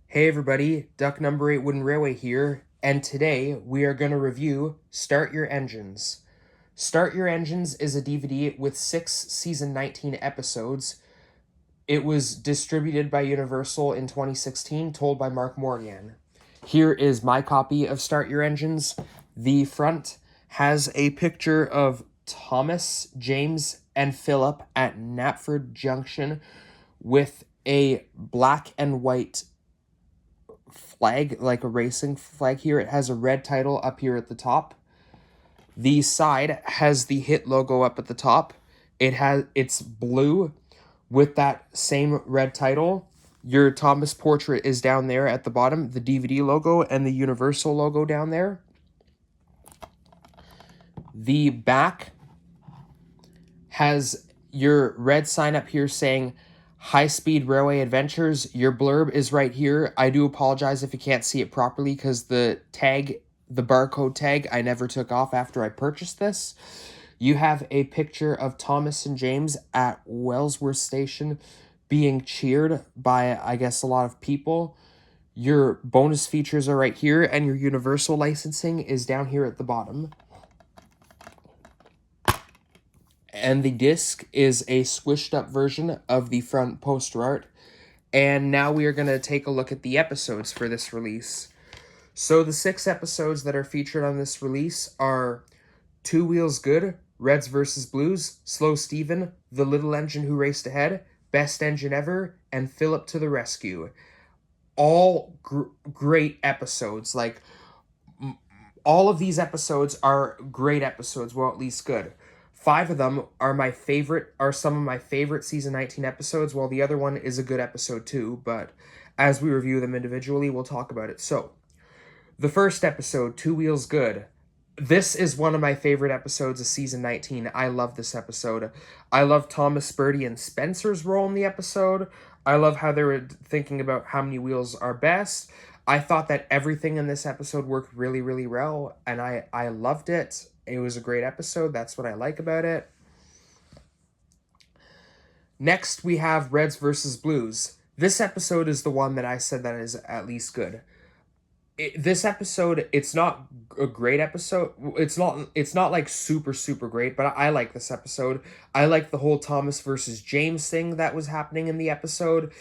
Hey everybody, Duck Number 8 Wooden Railway here, and today we are going to review Start Your Engines. Start Your Engines is a DVD with 6 season 19 episodes. It was distributed by Universal in 2016, told by Mark Morgan. Here is my copy of Start Your Engines. The front has a picture of Thomas, James, and Philip at Knapford Junction with a black and white flag, like a racing flag here. It has a red title up here at the top. The side has the hit logo up at the top. It's blue with that same red title. Your Thomas portrait is down there at the bottom, the DVD logo and the Universal logo down there. The back has your red sign up here saying High Speed Railway Adventures. Your blurb is right here. I do apologize if you can't see it properly because the barcode tag, I never took off after I purchased this. You have a picture of Thomas and James at Wellsworth Station being cheered by, I guess, a lot of people. Your bonus features are right here, and your Universal licensing is down here at the bottom. And the disc is a squished up version of the front poster art. And now we are going to take a look at the episodes for this release. So the 6 episodes that are featured on this release are Two Wheels Good, Reds vs. Blues, Slow Steven, The Little Engine Who Raced Ahead, Best Engine Ever, and Philip to the Rescue. All great episodes. Like, all of these episodes are great episodes, well, at least good. 5 of them are some of my favorite season 19 episodes, while the other one is a good episode too, but as we review them individually, we'll talk about it. So, the first episode, Two Wheels Good. This is one of my favorite episodes of season 19. I love this episode. I love Thomas, Birdie, and Spencer's role in the episode. I love how they were thinking about how many wheels are best. I thought that everything in this episode worked really, really well, and I loved it. It was a great episode. That's what I like about it. Next, we have Reds vs. Blues. This episode is the one that I said that is at least good. This episode, it's not a great episode. It's not like super, super great, but I like this episode. I like the whole Thomas versus James thing that was happening in the episode.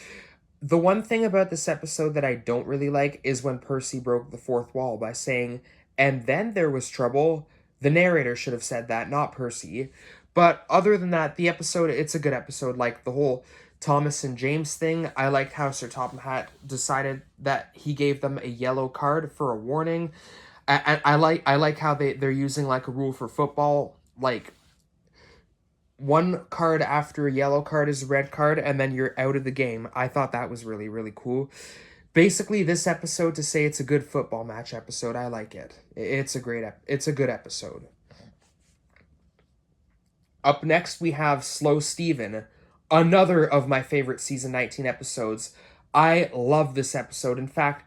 The one thing about this episode that I don't really like is when Percy broke the fourth wall by saying, "And then there was trouble." The narrator should have said that, not Percy. But other than that, the episode, it's a good episode. Like the whole Thomas and James thing, I liked how Sir Topham Hatt decided that he gave them a yellow card for a warning. I like how they're using like a rule for football, like one card after a yellow card is a red card, and then you're out of the game. I thought that was really, really cool. Basically, this episode, to say it's a good football match episode, I like it. It's a good episode. Up next, we have Slow Steven, another of my favorite season 19 episodes. I love this episode. In fact,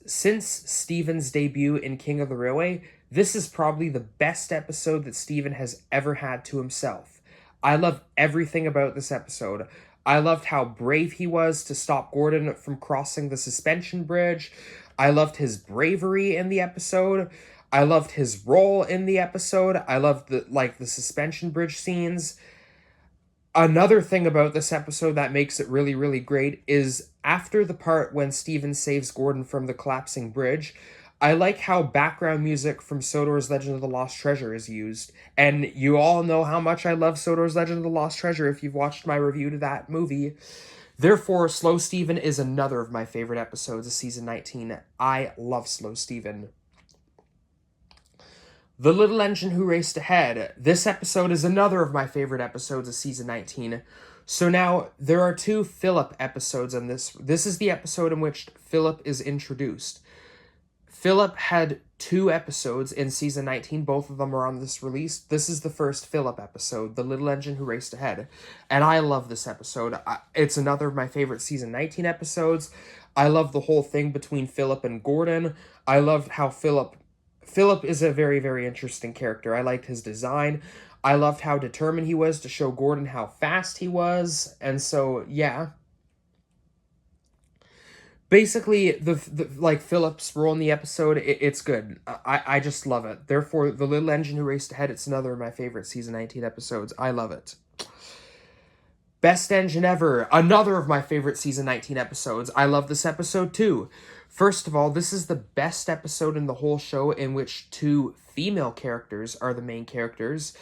since Steven's debut in King of the Railway, this is probably the best episode that Steven has ever had to himself. I love everything about this episode. I loved how brave he was to stop Gordon from crossing the suspension bridge. I loved his bravery in the episode. I loved his role in the episode. I loved the suspension bridge scenes. Another thing about this episode that makes it really, really great is after the part when Steven saves Gordon from the collapsing bridge, I like how background music from Sodor's Legend of the Lost Treasure is used. And you all know how much I love Sodor's Legend of the Lost Treasure if you've watched my review to that movie. Therefore, Slow Steven is another of my favorite episodes of season 19. I love Slow Steven. The Little Engine Who Raced Ahead. This episode is another of my favorite episodes of season 19. So now, there are 2 Philip episodes on this. This is the episode in which Philip is introduced. Philip had 2 episodes in season 19. Both of them are on this release. This is the first Philip episode, The Little Engine Who Raced Ahead. And I love this episode. It's another of my favorite season 19 episodes. I love the whole thing between Philip and Gordon. I loved how Philip is a very, very interesting character. I liked his design. I loved how determined he was to show Gordon how fast he was. And so, yeah. Basically, the like Philip's role in the episode, it's good. I just love it. Therefore, The Little Engine Who Raced Ahead, it's another of my favorite season 19 episodes. I love it. Best Engine Ever, another of my favorite season 19 episodes. I love this episode too. First of all, this is the best episode in the whole show in which two female characters are the main characters.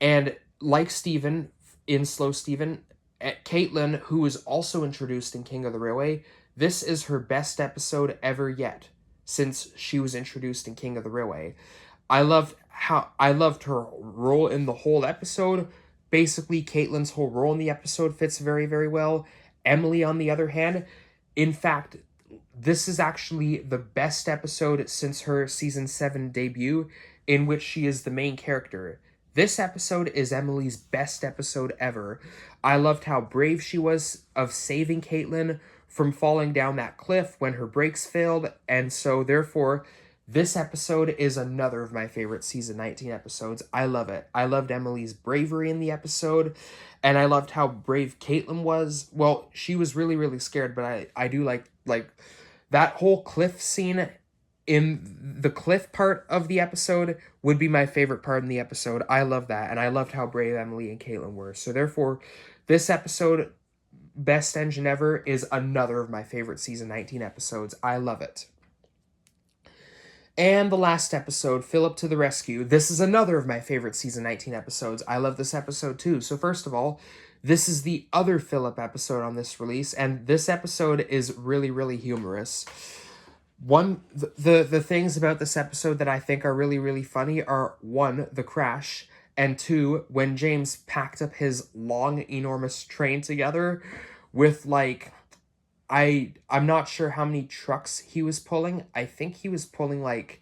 And like Steven in Slow Steven, Caitlin, who is also introduced in King of the Railway, this is her best episode ever yet since she was introduced in King of the Railway. I loved her role in the whole episode. Basically, Caitlin's whole role in the episode fits very, very well. Emily, on the other hand, in fact, this is actually the best episode since her season 7 debut, in which she is the main character. This episode is Emily's best episode ever. I loved how brave she was of saving Caitlin from falling down that cliff when her brakes failed, and so therefore this episode is another of my favorite season 19 episodes. I love it. I loved Emily's bravery in the episode, and I loved how brave Caitlin was. Well, she was really, really scared, but I do like that whole cliff scene. In the cliff part of the episode would be my favorite part in the episode. I love that, and I loved how brave Emily and Caitlin were. So therefore, this episode, Best Engine Ever, is another of my favorite season 19 episodes. I love it. And the last episode, Philip to the Rescue. This is another of my favorite season 19 episodes. I love this episode too. So first of all, this is the other Philip episode on this release, and this episode is really, really humorous. The things about this episode that I think are really, really funny are, one, the crash, and two, when James packed up his long, enormous train together with, like, I'm not sure how many trucks he was pulling. I think he was pulling, like,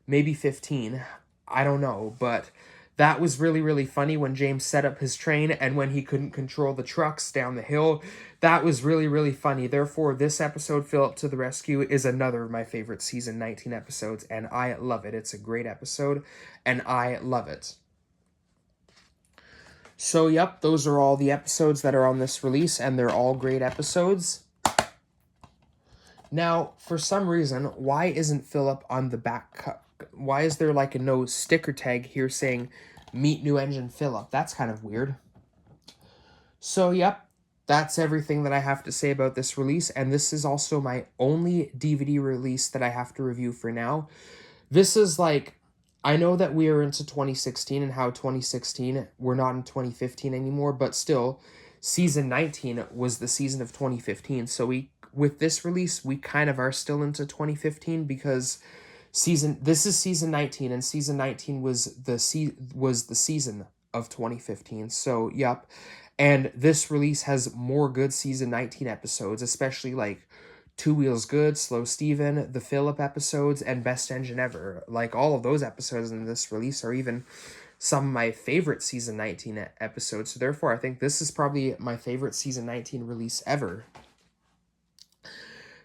maybe 15. I don't know, but that was really, really funny when James set up his train and when he couldn't control the trucks down the hill. That was really, really funny. Therefore, this episode, Philip to the Rescue, is another of my favorite season 19 episodes, and I love it. It's a great episode, and I love it. So, yep, those are all the episodes that are on this release, and they're all great episodes. Now, for some reason, why isn't Philip on the back? Why is there like a no sticker tag here saying Meet New Engine Philip? That's kind of weird. So, yep, that's everything that I have to say about this release, and this is also my only DVD release that I have to review for now. This is like, I know that we are into 2016 and how 2016, we're not in 2015 anymore, but still, season 19 was the season of 2015, so with this release, we kind of are still into 2015 because this is season 19, and season 19 was the season of 2015. So, yep. And this release has more good season 19 episodes, especially like Two Wheels Good, Slow Steven, the Philip episodes, and Best Engine Ever. Like, all of those episodes in this release are even some of my favorite season 19 episodes. So therefore, I think this is probably my favorite season 19 release ever.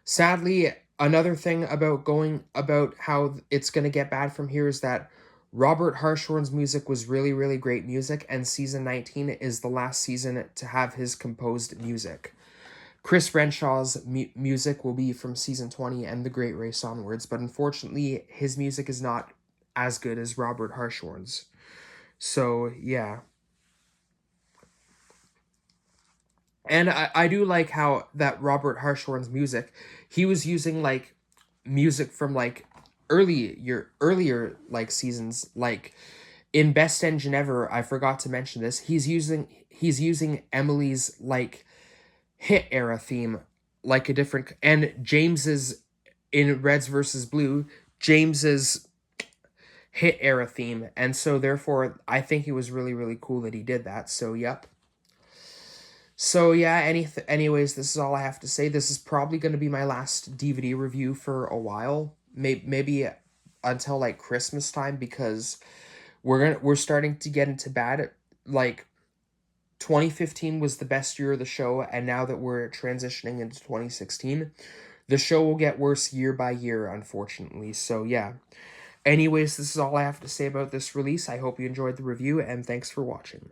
Sadly, another thing about how it's going to get bad from here is that Robert Hartshorn's music was really, really great music, and season 19 is the last season to have his composed music. Chris Renshaw's music will be from season 20 and The Great Race onwards, but unfortunately, his music is not as good as Robert Hartshorn's. So, yeah. And I do like how that Robert Hartshorn's music, he was using, like, music from, like, earlier, like, seasons. Like, in Best Engine Ever, I forgot to mention this, he's using Emily's, like, hit era theme, like a different, and James's, in Reds versus Blue, James's hit era theme, and so therefore, I think it was really, really cool that he did that, so yep. So yeah, anyways, this is all I have to say. This is probably going to be my last DVD review for a while. Maybe until like Christmas time, because we're starting to get into bad. Like, 2015 was the best year of the show, and now that we're transitioning into 2016, the show will get worse year by year, unfortunately. So yeah. Anyways, this is all I have to say about this release. I hope you enjoyed the review, and thanks for watching.